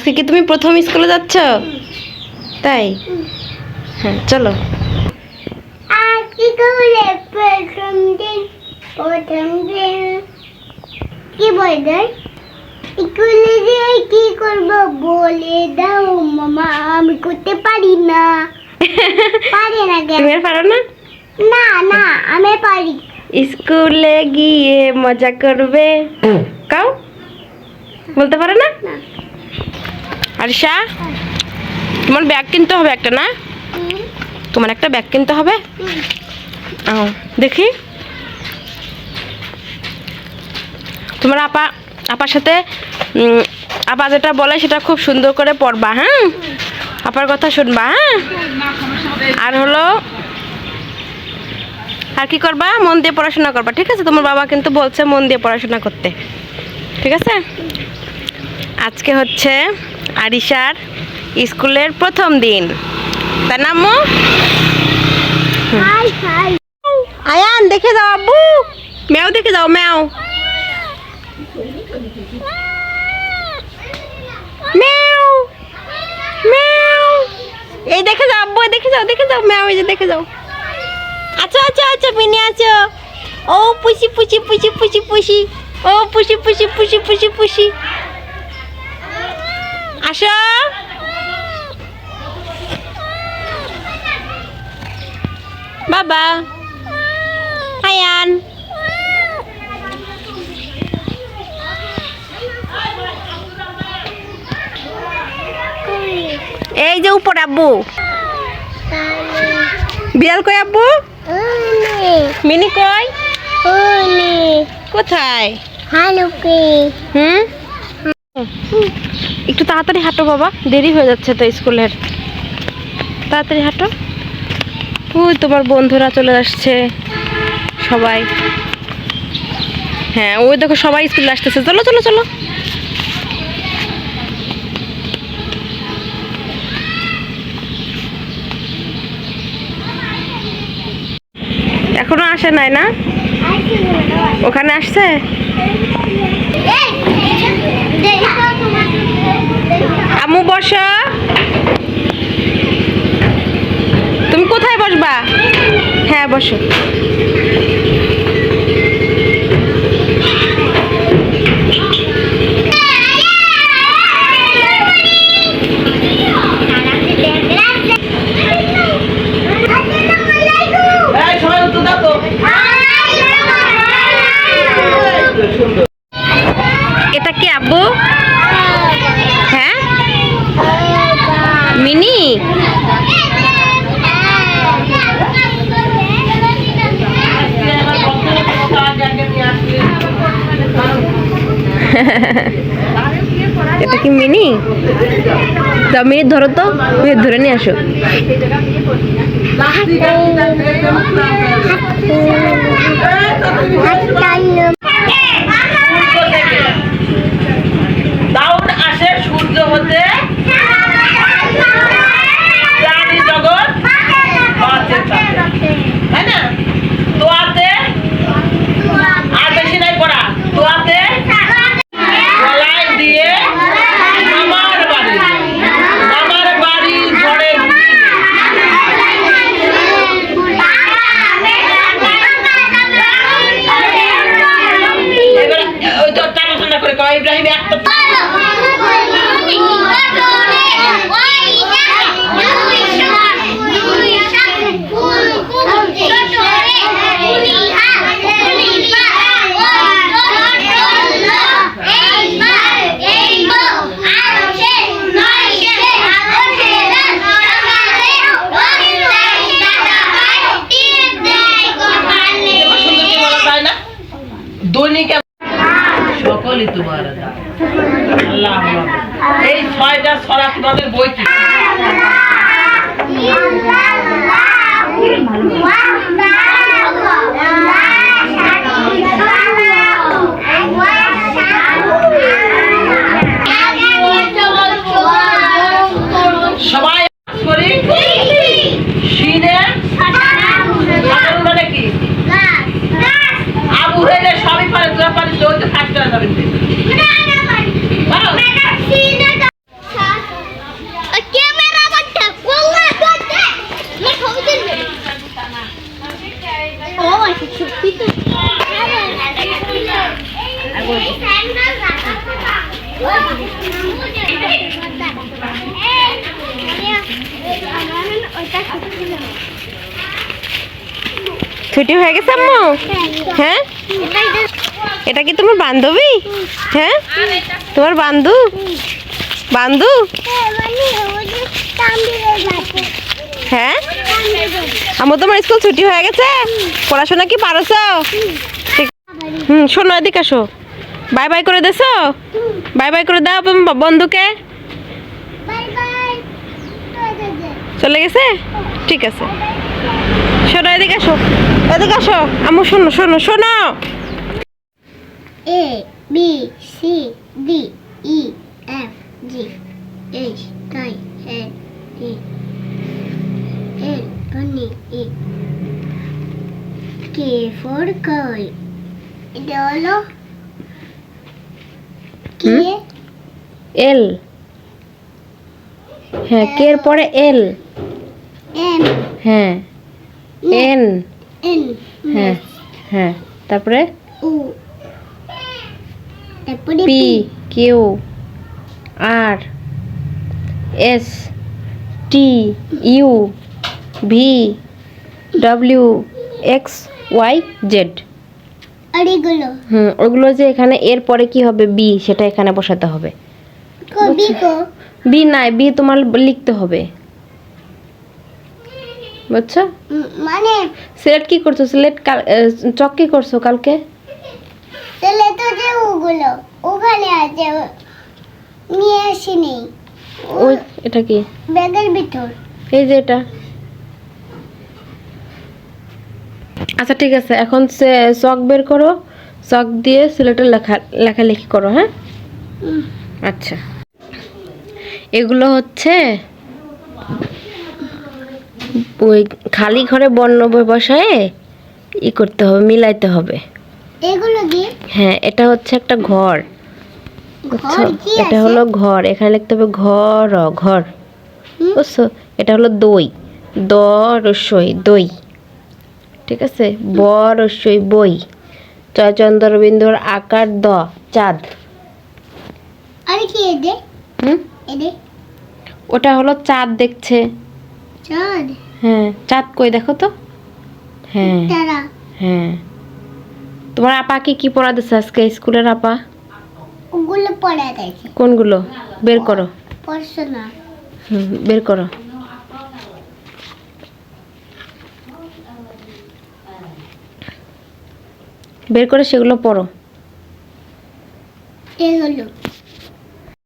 আজকে কি তুমি প্রথম স্কুলে যাচ্ছ? তাই? হ্যাঁ চলো। কি বলবে স্কুলে যে কি করব বলে দাও মামা, আমি করতে পারি না। পারি না কেন? তুমি আর পারো না? না না আমি পারি। স্কুলে গিয়ে মজা করবে, কাও বলতে পারো না? আরিশা, তোমার ব্যাগ কিনতে হবে একটা না? তোমার একটা ব্যাগ কিনতে হবে। দেখি তোমার আপার সাথে আপা যেটা বলে সেটা খুব সুন্দর করে পড়বা। হ্যাঁ, আপার কথা শুনবা। হ্যাঁ, আর হলো আর কি করবা, মন দিয়ে পড়াশোনা করবা। ঠিক আছে? তোমার বাবা কিন্তু বলছে মন দিয়ে পড়াশোনা করতে। ঠিক আছে? আজকে হচ্ছে আরিশার স্কুলের প্রথম দিন, তাই না আম্মু? আয়ান দেখে যাও, আব্বু ম্যাও দেখে যাও, ম্যাও ম্যাও ম্যাও। এই দেখে যাও আব্বু, দেখে যাও, দেখে যাও ম্যাও, এই যে দেখে যাও। আচ্ছা আচ্ছা আচ্ছা মিনি আছো। ও পুষি পুষি পুষি পুষি পুষি, ও পুষি পুষি পুষি পুষি পুষি। আসো বাবা। আয়ান এই যে উপর আব্বু। বিড়াল কই আব্বু? মিনি কই? কোথায়? একটু তাড়াতাড়ি হাঁটো বাবা, দেরি হয়ে যাচ্ছে তো স্কুলের। তাড়াতাড়ি হাঁটো। ওই তোমার বন্ধুরা চলে আসছে সবাই। হ্যাঁ ওই দেখো সবাই স্কুলে আসতেছে। চলো চলো চলো। এখনো আসে নাই না? ওখানে আসছে। আম্মু বসো। তুমি কোথায় বসবা? হ্যাঁ বসো। এটা কি আব্বু? হ্যাঁ মিনি। এটা কি মিনি? দাও মিনি ধরো তো, ধরে নিয়ে আসো। দাউন আসে সূর্য হতে, প্রাণী জগৎ বাঁচে তাই না? দোয়াতে আর বেশি নাই পড়া। দোয়াতে গলায় দিয়ে মামার বাড়ি ঝড়ে। এবার ওই তো টানা টানা করে কয় ইব্রাহিম একটা সকলই তোমার আল্লাহ। এই ৬টা ছড়া তোমাদের বই কি? সবাই করি শিনে মানে কি? আবু হইলে সবই পারে, তোরা পারিস, ওই তো ফার্স্ট হয়ে যাবে। ছুটি হয়ে গেছে আম্মু? হ্যাঁ, এটা কি তোমার বান্ধবী? হ্যাঁ, তোমার বান্ধু? হ্যাঁ আম্মু, তোমার স্কুল ছুটি হয়ে গেছে? পড়াশোনা কি পারছো? শোনো, এদিকে আসো। বাই বাই করে দেছো? বাই বাই করে দাও বন্ধুকে। চলে গেছে? ঠিক আছে। শোনো, এদিকে আসো, এদিকে আসো আম্মু। শোনো। A B C D E F G H I J K L M N O P for kite. এটা হলো কে? এল। হ্যাঁ, কে এর পরে এল। এম। হ্যাঁ, এন। এন। হ্যাঁ, তারপরে ও, তারপরে P, Q, R, S, T, U, V, W, X, Y, Z. আর এগুলো ওগুলো যে এখানে এর পরে কি হবে, বি, সেটা এখানে বসাতে হবে। কবি কো বি নাই, বি তোমার লিখতে হবে, বুঝছো? মানে সিলেট কি করছো? চক কি করছো কালকে? তাহলে তো যে ওগুলো ওখানে আছে, নিয়ে আসিনি। ওই এটা কি? ব্যাগের ভিতর। এই যে এটা। আচ্ছা ঠিক আছে, এখন চক বের করো, চক দিয়ে সিলেটের লেখালেখি করো। হ্যাঁ, আচ্ছা। এগুলো হচ্ছে ওই খালি ঘরে বর্ণ বসায় করতে হবে, মিলাইতে হবে। এগুলো কি? হ্যাঁ, এটা হচ্ছে একটা ঘর, বুঝছো? ঘর কি এটা আছে? হলো ঘর, এখানে লিখতে হবে ঘর, বুঝছো? এটা হলো দই, রসই দই, ঠিক আছে? রসই বই, চন্দ্রবিন্দুর আকার চাঁদ। আর কি এদে? এদে ওটা হলো চাঁদ দেখছে। চাঁদ? হ্যাঁ, চাঁদ কই দেখো তো। হ্যাঁ তারা। হ্যাঁ, তোমার আপাকে কি পড়া দিচ্ছে আজকে স্কুলের আপা? ওগুলো পড়া গেছে। কোনগুলো বের করো? পড়াশোনা। বের করো। বের করে সেগুলো পড়ো। এগুলো